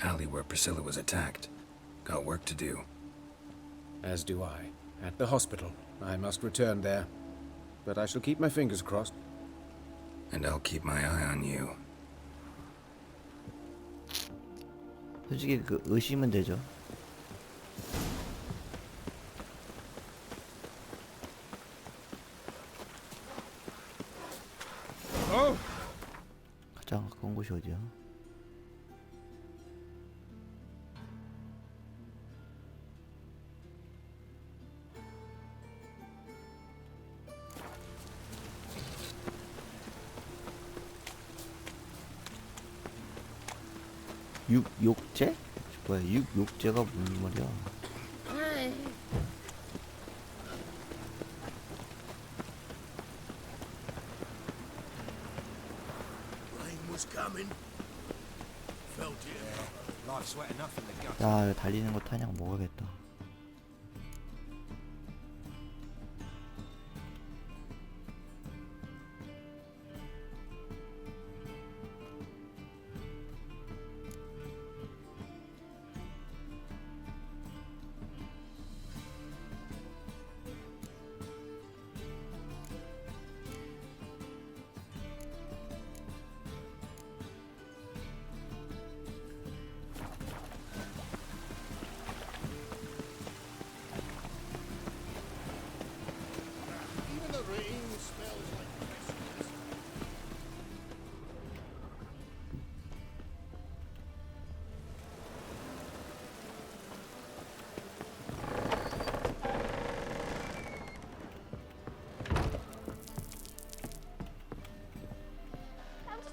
alley where Priscilla was attacked. Got work to do. As do I. At the hospital. I must return there. But I shall keep my fingers crossed. And I'll keep my eye on you. 솔직히 그 의심은 되죠. 가장 가까운 곳이 어디야? 육욕제? 뭐야, 육욕제가 무슨 말이야? 야, 이거 달리는 거 타냥 먹어야겠다.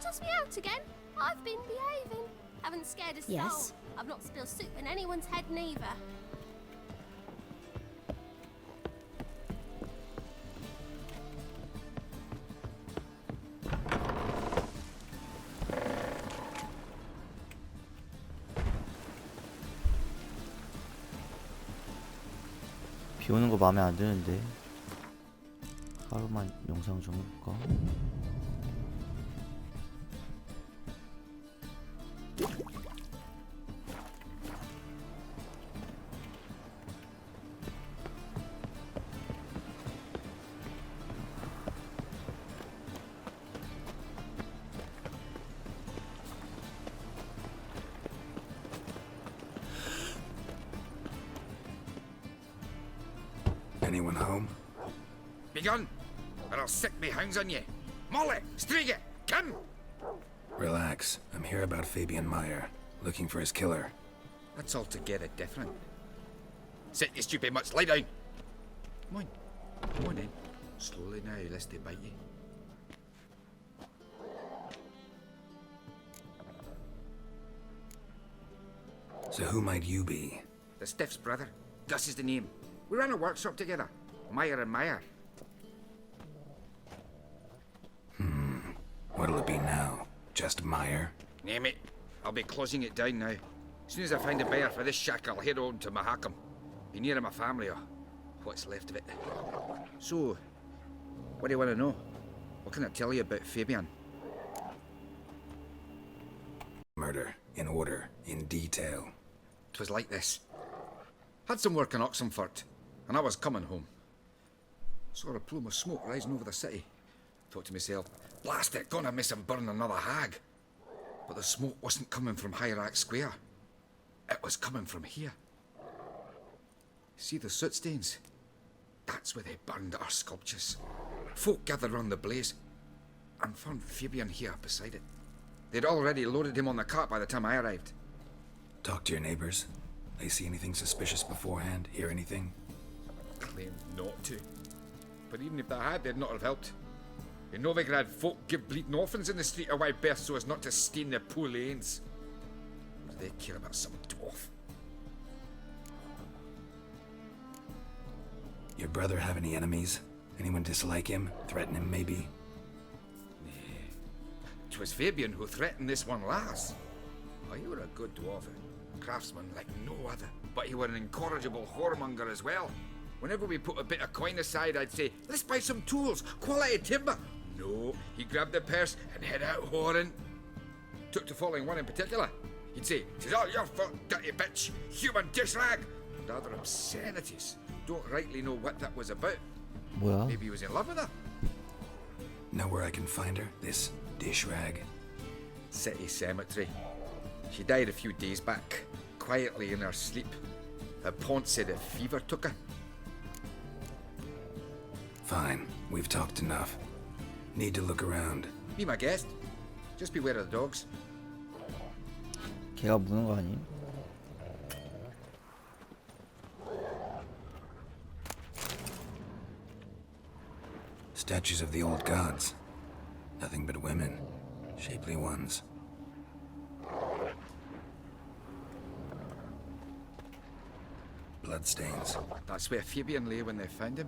Toss me out again? I've been behaving. Haven't scared a soul. Yes? I've not spilled soup in anyone's head neither. 비 오는 거 마음에 안 드는데. 하루만 영상 좀 해볼까? Anyone home? Begun, or I'll sick me hounds on you. Molly, Striga, come! Relax. I'm here about Fabian Meyer, looking for his killer. That's altogether different. Sit, you stupid mutts, lie down. Come on then. Slowly now, lest they bite you. So who might you be? The Stiff's brother. Gus is the name. We ran a workshop together. Meyer and Meyer. What'll it be now? Just Meyer? Name it. I'll be closing it down now. As soon as I find a buyer for this shack, I'll head on to Mahakam. Be near my family, or what's left of it. So, what do you want to know? What can I tell you about Fabian? Murder. In order. In detail. 'Twas like this. Had some work in Oxenfurt, and I was coming home. Saw a plume of smoke rising over the city. Thought to myself, blast it, gonna miss him burn another hag. But the smoke wasn't coming from Hierarch Square. It was coming from here. See the soot stains? That's where they burned our sculptures. Folk gathered round the blaze, and found Fabian here beside it. They'd already loaded him on the cart by the time I arrived. Talk to your neighbors. They see anything suspicious beforehand? Hear anything? Claimed not to. But even if they had, they'd not have helped. In Novigrad, folk give bleeding orphans in the street a wide berth so as not to stain their poor lanes. What do they care about some dwarf? Your brother have any enemies? Anyone dislike him? Threaten him, maybe? 'Twas Fabian who threatened this one last. Oh, you were a good dwarf, craftsman like no other. But you were an incorrigible whoremonger as well. Whenever we put a bit of coin aside, I'd say, let's buy some tools, quality timber. No, he grabbed the purse and head out whoring. Took to following one in particular. He'd say, "'Tis all your fault, dirty bitch, human dish rag," and other obscenities. Don't rightly know what that was about. 뭐야? Maybe he was in love with her. Know where I can find her? This dish rag? City cemetery. She died a few days back, quietly in her sleep. Her pont said a fever took her. Fine, we've talked enough. Need to look around. Be my guest. Just beware of the dogs. 걔가 무는 거 아님? Statues of the old gods. Nothing but women. Shapely ones. Bloodstains. That's where Fabian lay when they found him.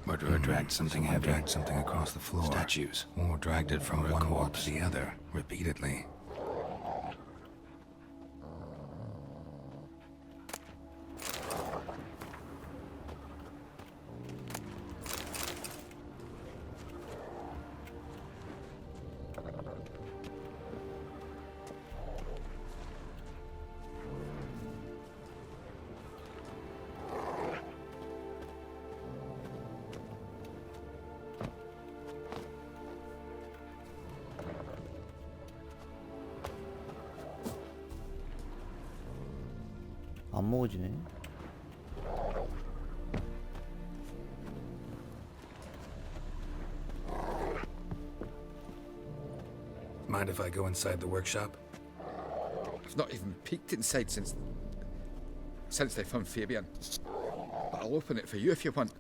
Murderer dragged something heavy. Dragged something across the floor. Statues. Or dragged it from one wall to the other, repeatedly. 안 먹어지네. Mind if I go inside the workshop? I've not even peeked inside since they found Fabian. But I'll open it for you if you want.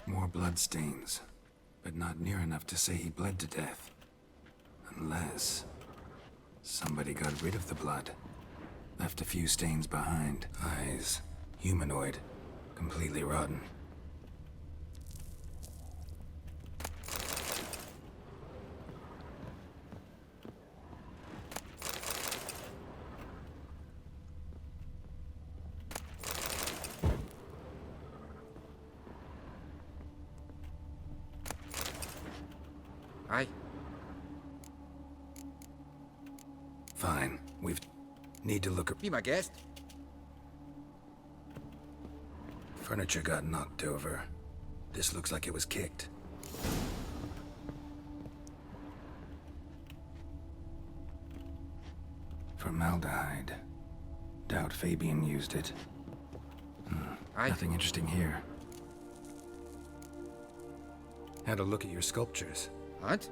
More bloodstains, but not near enough to say he bled to death. Unless somebody got rid of the blood. Left a few stains behind. Eyes, humanoid, completely rotten. Aye. Fine, need to look at... Be my guest. Furniture got knocked over. This looks like it was kicked. Formaldehyde. Doubt Fabian used it. Aye. Nothing interesting here. Had a look at your sculptures. And?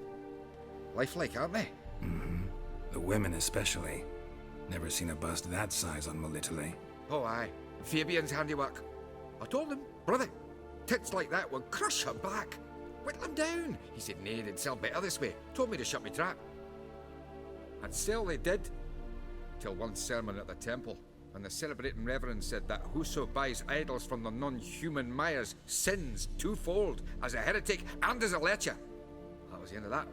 Lifelike, aren't they? The women especially. Never seen a bust that size on Molitale. Oh, aye. Fabian's handiwork. I told him, brother, tits like that would crush her back. Whittle him down. He said, nay, they'd sell better this way. Told me to shut me trap. And sell they did. Till one sermon at the temple. And the celebrating reverend said that whoso buys idols from the non-human Myers sins twofold, as a heretic and as a lecher. That was the end of that.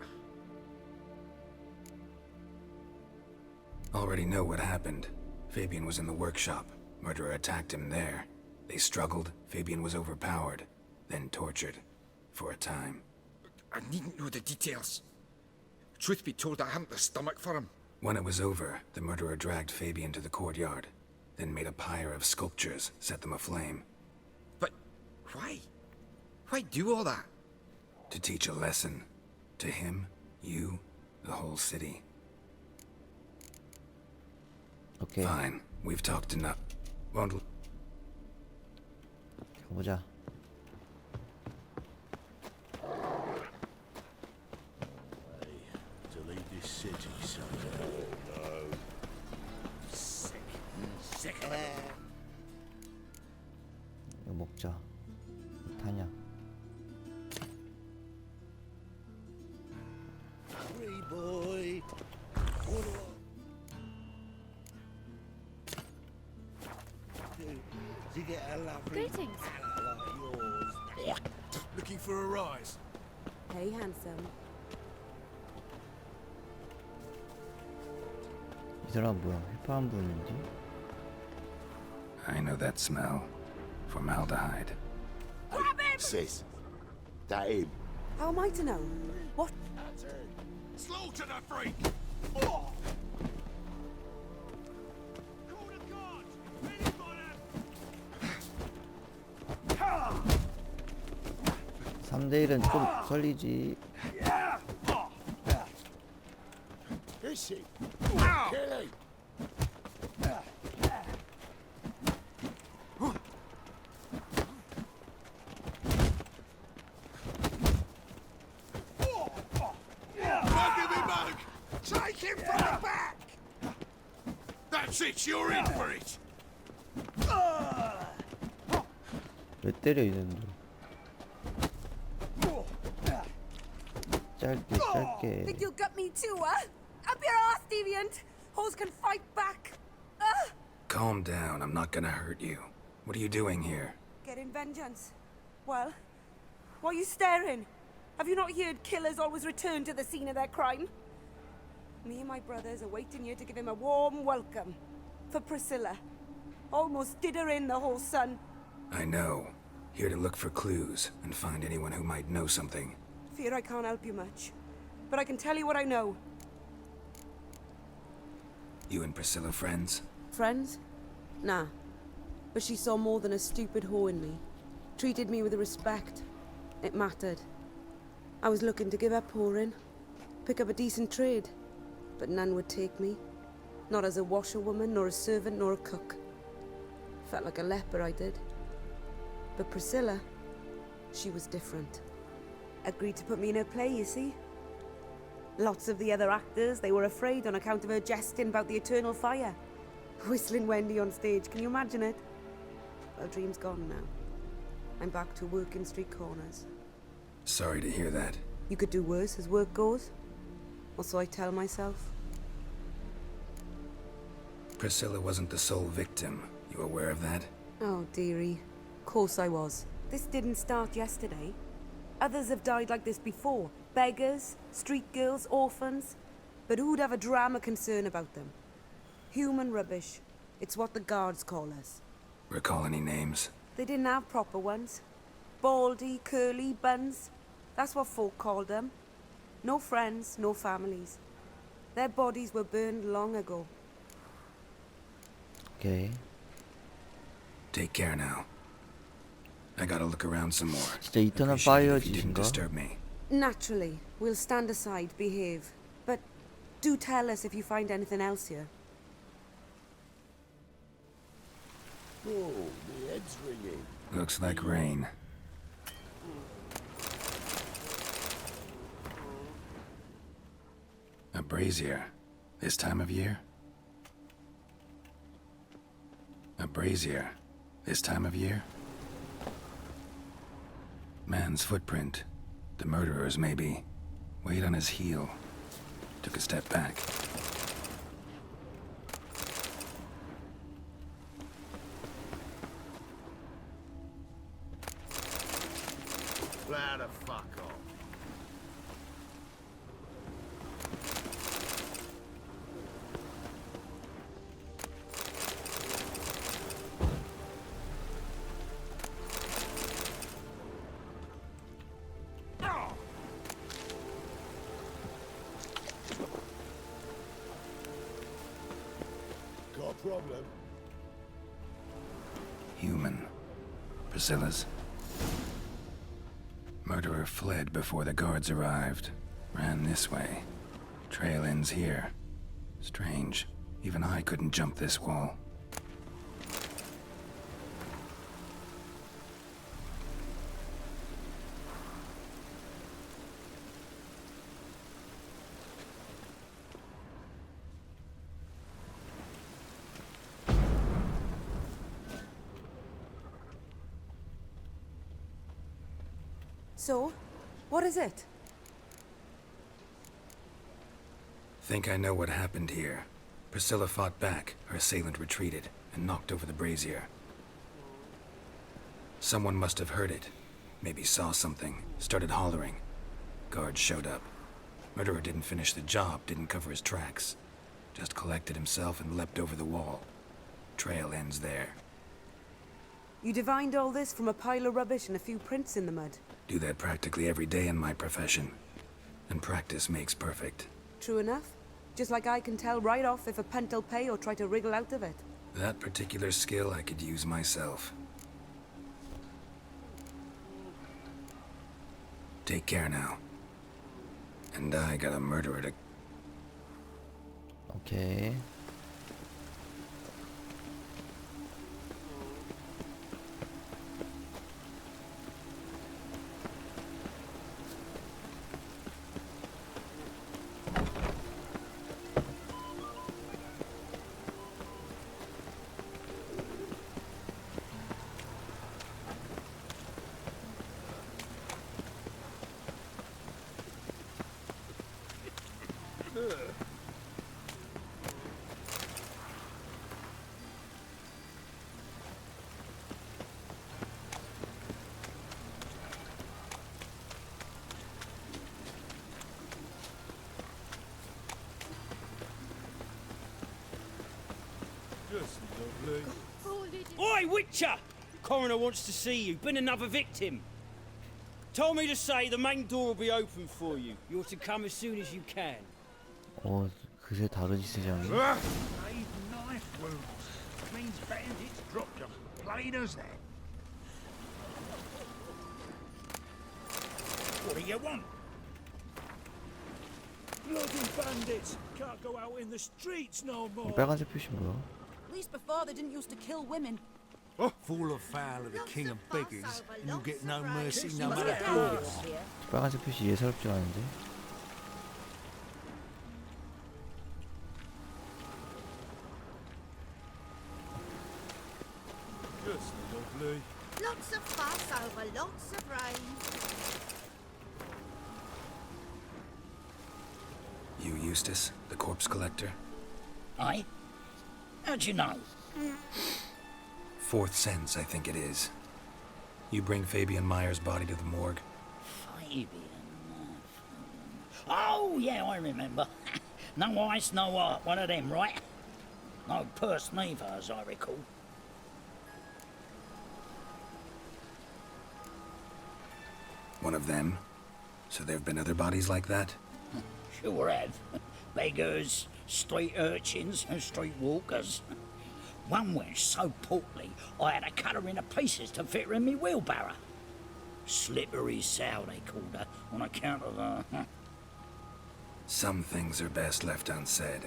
Already know what happened. Fabian was in the workshop. Murderer attacked him there. They struggled. Fabian was overpowered, then tortured. For a time. I needn't know the details. Truth be told, I hadn't the stomach for him. When it was over, the murderer dragged Fabian to the courtyard, then made a pyre of sculptures, set them aflame. But why? Why do all that? To teach a lesson. To him, you, the whole city. 오케이. Fine, we've talked enough. Won't... 가보자. To leave this city, son. No. Sick. 이거 먹자. 타냐? Free boy. To get a lovely Greetings. fella like yours. Looking for a rise? Hey, handsome. 이 사람 뭐야? 휘파람 부는지? I know that smell. Formaldehyde. Sis, that him? How am I to know? What? Slaughter the freak! 삼 대 1은 좀 설리지. Is he? Kill him! Take him from the back! That's it, you're in for it! 왜 때려 이놈들? 짧게 짧게. Think you'll gut me too, huh? Up your ass, deviant! Hoes can fight back! Calm down, I'm not gonna hurt you. What are you doing here? Getting vengeance. Well, why are you staring? Have you not heard killers always return to the scene of their crime? Me and my brothers are waiting here to give him a warm welcome. For Priscilla. Almost did her in, the whole son. I know. Here to look for clues and find anyone who might know something. Fear I can't help you much. But I can tell you what I know. You and Priscilla friends? Friends? Nah. But she saw more than a stupid whore in me. Treated me with respect. It mattered. I was looking to give up whoring. Pick up a decent trade. But none would take me. Not as a washerwoman, nor a servant, nor a cook. Felt like a leper, I did. But Priscilla, she was different. Agreed to put me in her play, you see. Lots of the other actors, they were afraid on account of her jesting about the eternal fire. Whistling Wendy on stage, can you imagine it? Well, dream's gone now. I'm back to working street corners. Sorry to hear that. You could do worse as work goes. Or so I tell myself. Priscilla wasn't the sole victim. You aware of that? Oh, dearie. Course I was. This didn't start yesterday. Others have died like this before. Beggars, street girls, orphans. But who'd have a drama concern about them? Human rubbish. It's what the guards call us. Recall any names? They didn't have proper ones. Baldy, curly, buns. That's what folk called them. No friends, no families. Their bodies were burned long ago. 오케이. Take care now. I gotta look around some more. 진짜 이터널 Appreciate it 파이어 if you didn't 짓인가? disturb me. Naturally, we'll stand aside, behave. But do tell us if you find anything else here. Oh, my head's ringing. Looks like rain. A brazier. This time of year? A brazier. This time of year? Man's footprint. The murderer's, maybe. Weight on his heel. Took a step back. Plow the fuck off. Got a problem? Human. Priscilla's. Murderer fled before the guards arrived. Ran this way. Trail ends here. Strange. Even I couldn't jump this wall. So, what is it? Think I know what happened here. Priscilla fought back, her assailant retreated, and knocked over the brazier. Someone must have heard it. Maybe saw something, started hollering. Guards showed up. Murderer didn't finish the job, didn't cover his tracks. Just collected himself and leapt over the wall. Trail ends there. You divined all this from a pile of rubbish and a few prints in the mud. Do that practically every day in my profession. And practice makes perfect. True enough. Just like I can tell right off if a punt'll pay or try to wriggle out of it. That particular skill I could use myself. Take care now. And I got a murderer to... 오케이. Oi, Witcher! Coroner wants to see you. Been another victim. Told me to say the main door will be open for you. You're to come as soon as you can. 그새 다른 시장이. Eight knife wounds. Means bandits dropped them. Plain as that. What do you want? Bloody bandits. Can't go out in the streets no more. 빨간색 표시 뭐야? At least before they didn't used to kill women. Fall afoul of the king of beggars, and you'll get no mercy no matter who you are. 빨간색 표시 예사롭지 않은데? Just lovely. Lots of fuss over lots of rain. You, Eustace, the corpse collector? Aye? How'd you know? Fourth sense, I think it is. You bring Fabian Meyer's body to the morgue. Fabian. Oh, yeah, I remember. No eyes, no heart, one of them, right? No purse neither, as I recall. One of them? So there have been other bodies like that? Sure have. Beggars, street urchins, and street walkers. One went so portly, I had to cut her into pieces to fit her in me wheelbarrow. Slippery sow, they called her, on account of her. Some things are best left unsaid.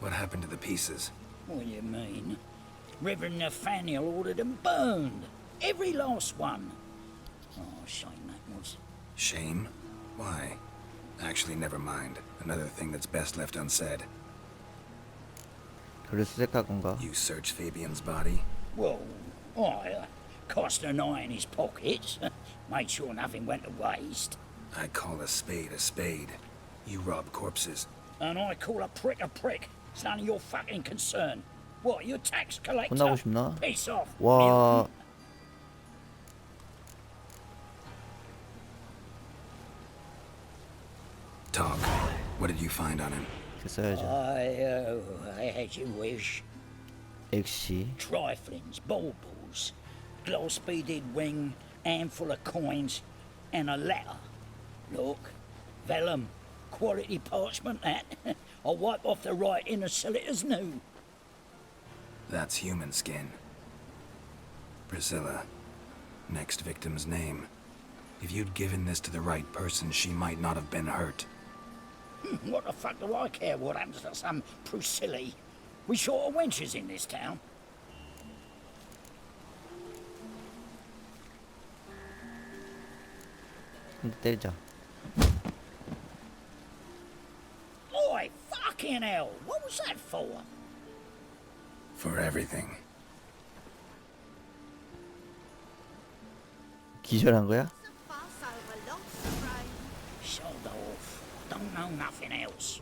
What happened to the pieces? What do you mean? Reverend Nathaniel ordered them burned. Every last one. Oh, shame that was. Shame? Why? Actually, never mind. Another thing that's best left unsaid. 그래서 색깔건가? You search Fabian's body? Well, I cast an eye in his pockets. Made sure nothing went to waste. I call a spade a spade. You rob corpses. And I call a prick a prick. It's none of your fucking concern. What, you tax collector? 혼나고 싶나? Piss off. 와. Talk. What did you find on him? 이렇게 써야죠. As you wish. 엑시. Triflings, baubles, gloss-beaded ring, handful of coins, and a letter. Look, vellum, quality parchment that. I'll wipe off the writing and sell it as new. That's human skin. Priscilla. Next victim's name. If you'd given this to the right person, she might not have been hurt. What the fuck do I care what happens to some Priscilla? We short of wenches in this town. 근데 때리자. Oi, fucking hell! What was that for? For everything. 기절한 거야? Fuss over lots of rain. Sod off. Don't know nothing else.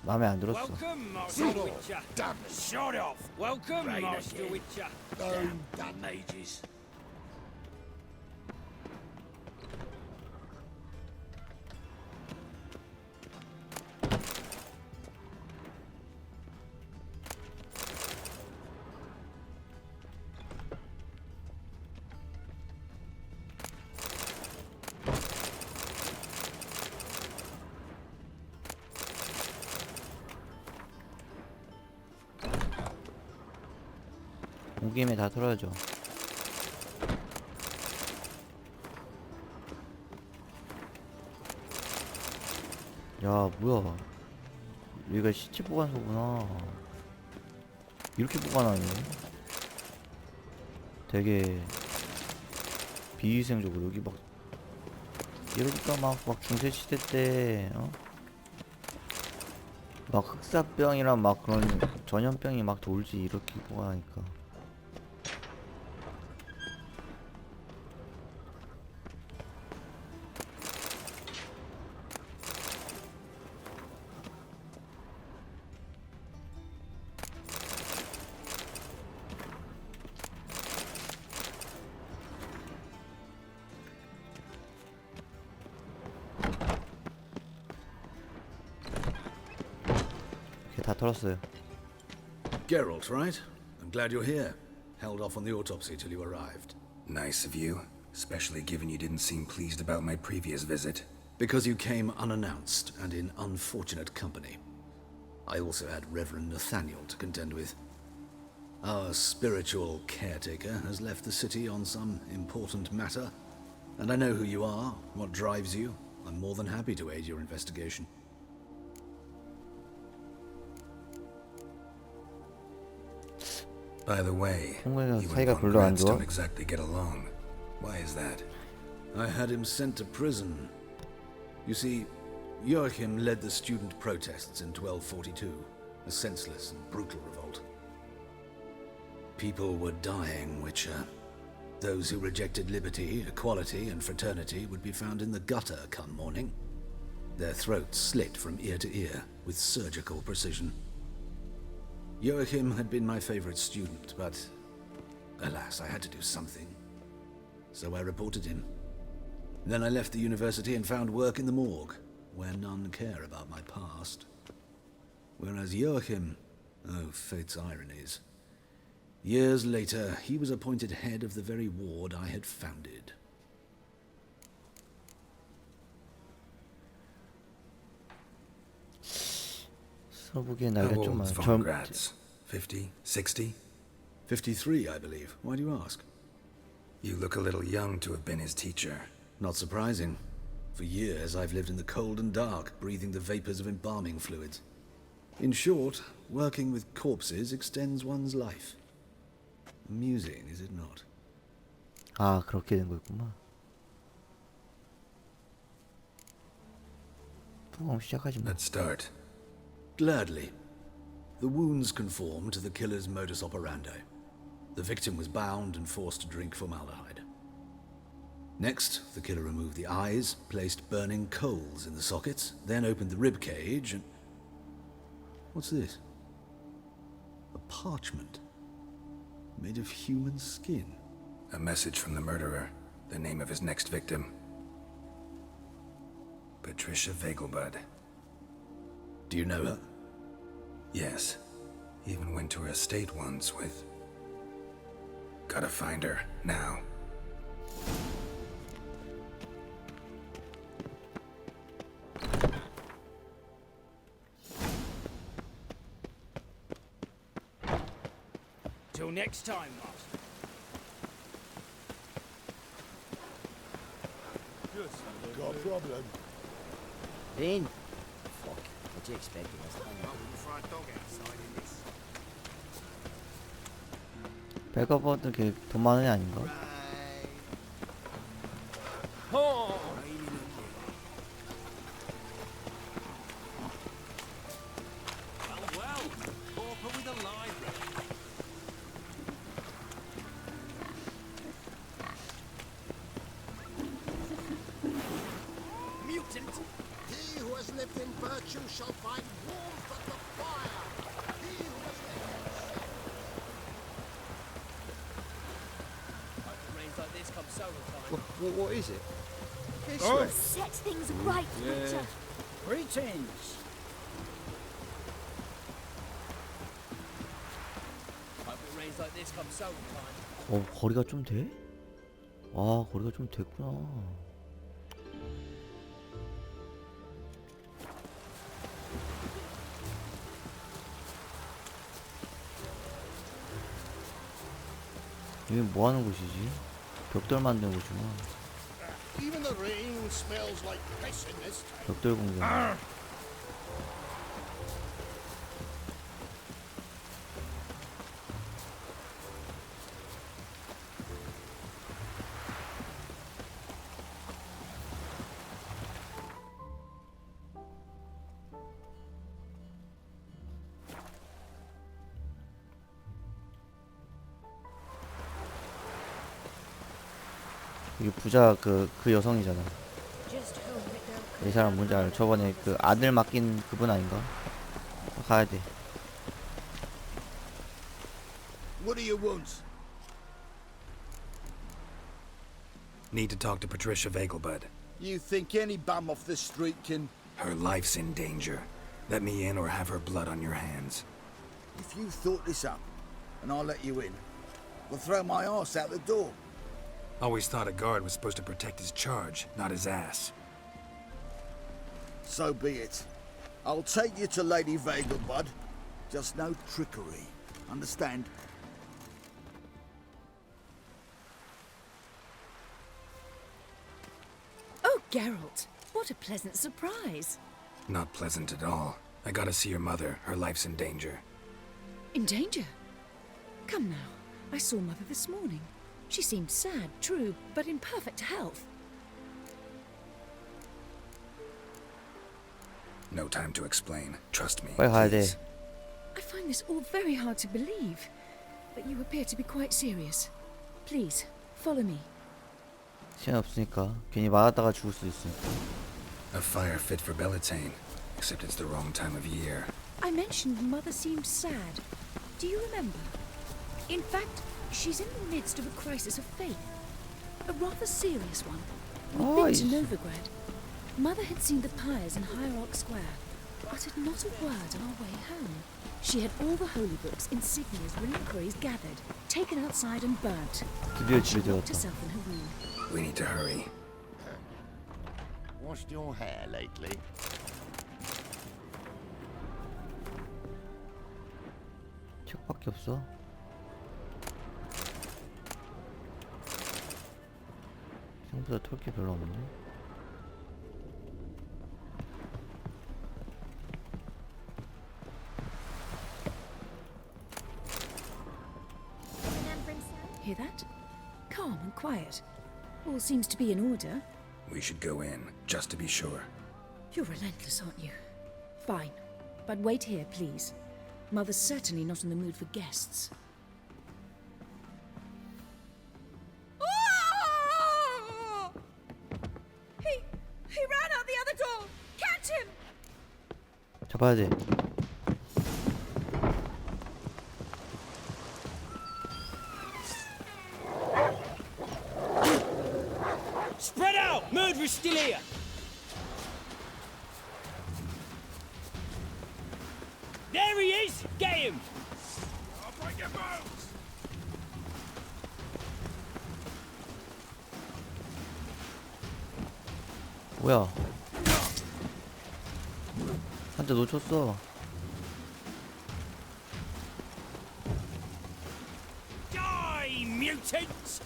마음에 안 들었어. Welcome, Master Witcher. Damn it. Shut off. Welcome, Rain Master again. Witcher. Damn mages. 온 김에 다 털어야죠. 야, 뭐야. 여기가 시체 보관소구나. 이렇게 보관하네. 되게 비위생적으로. 여기 막 이러니까 막 중세시대 때 막 흑사병이랑 막 그런 전염병이 막 돌지, 이렇게 보관하니까. 다 털었어요. Geralt, right? I'm glad you're here. Held off on the autopsy till you arrived. Nice of you, especially given you didn't seem pleased about my previous visit. Because you came unannounced and in unfortunate company. I also had Reverend Nathaniel to contend with. Our spiritual caretaker has left the city on some important matter, and I know who you are, what drives you. I'm more than happy to aid your investigation. By the way, 홍콩이랑 you and 사이가 Von 별로 안 Gratz 좋아? don't exactly get along. Why is that? I had him sent to prison. You see, Joachim led the student protests in 1242, a senseless and brutal revolt. People were dying, Witcher. Those who rejected liberty, equality, and fraternity would be found in the gutter come morning. Their throats slit from ear to ear with surgical precision. Joachim had been my favorite student, but alas, I had to do something. So I reported him. Then I left the university and found work in the morgue, where none care about my past. Whereas Joachim, oh, fate's ironies. Years later, he was appointed head of the very ward I had founded. 서북의 How 나이가 좀 old's 많아. Von Gratz? 50? 60? 53, I believe. Why do you ask? You look a little young to have been his teacher. Not surprising. For years, I've lived in the cold and dark, breathing the vapors of embalming fluids. In short, working with corpses extends one's life. Amusing, is it not? 아, 그렇게 된 거였구만. 그럼 시작하지 뭐. Let's start. Gladly. The wounds conform to the killer's modus operandi. The victim was bound and forced to drink formaldehyde. Next, the killer removed the eyes, placed burning coals in the sockets, then opened the rib cage and... What's this? A parchment. Made of human skin. A message from the murderer. The name of his next victim. Patricia Vegelbud. Do you know her? Yes. Even went to her estate once with... Gotta find her, now. Till next time, Master. Got a problem? Dean? Fuck. What you expecting us to I wouldn't throw a dog outside in this. 백업어도 걔돈 많은 애 아닌가? Mutant! He who has lived in virtue shall find warmth at the fire! He who has lived Rains like this come solar time. What is it? Set things right, Witcher. Greetings. Hope it rains like this come solar time. 거리가 좀 돼? 아, 거리가 좀 됐구나. 여기 뭐 하는 곳이지? 벽돌 만드는 곳이구나. Even the rain smells like piss in this town. 벽돌 공장. 이게 부자 그 여성이잖아. 이 사람 뭔지 알아? 저번에 그 아들 맡긴 그분 아닌가? 가야 돼. What do you want? Need to talk to Patricia Vegelbud. You think any bum off the street can... Her life's in danger. Let me in or have her blood on your hands. If you thought this up, and I'll let you in, we'll throw my arse out the door. Always thought a guard was supposed to protect his charge, not his ass. So be it. I'll take you to Lady Vegelbud. Just no trickery. Understand? Oh, Geralt, what a pleasant surprise. Not pleasant at all. I gotta see your mother. Her life's in danger. In danger? Come now, I saw Mother this morning. She seemed sad, true, but in perfect health. No time to explain. Trust me. 빨리 가야 돼. please. I find this all very hard to believe, but you appear to be quite serious. Please, follow me. 시간 없으니까 괜히 맞았다가 죽을 수도 있으니까. A fire fit for Bellatane, except it's the wrong time of year. I mentioned Mother seemed sad. Do you remember? In fact, she's in the midst of a crisis of faith. A rather serious one. We'd been to Novigrad. Mother had seen the pyres in Hierarch Square, uttered not a word on our way home. She had all the holy books, insignias, reliquaries gathered, taken outside and burnt. 드디어 She 집에 locked 들어갔다. herself in her room. We need to hurry. Washed your hair lately? 책밖에 없어. 생각보다 털 게 별로 없네. Hear that? Calm and quiet. All seems to be in order. We should go in, just to be sure. You're relentless, aren't you? Fine. But wait here, please. Mother's certainly not in the mood for guests. He ran out the other door! Catch him! 잡아야 돼. Spread out! Murderer's still here! There he is! Get him! I'll break your bones! 뭐야? 한 대 놓쳤어. Die, mutants!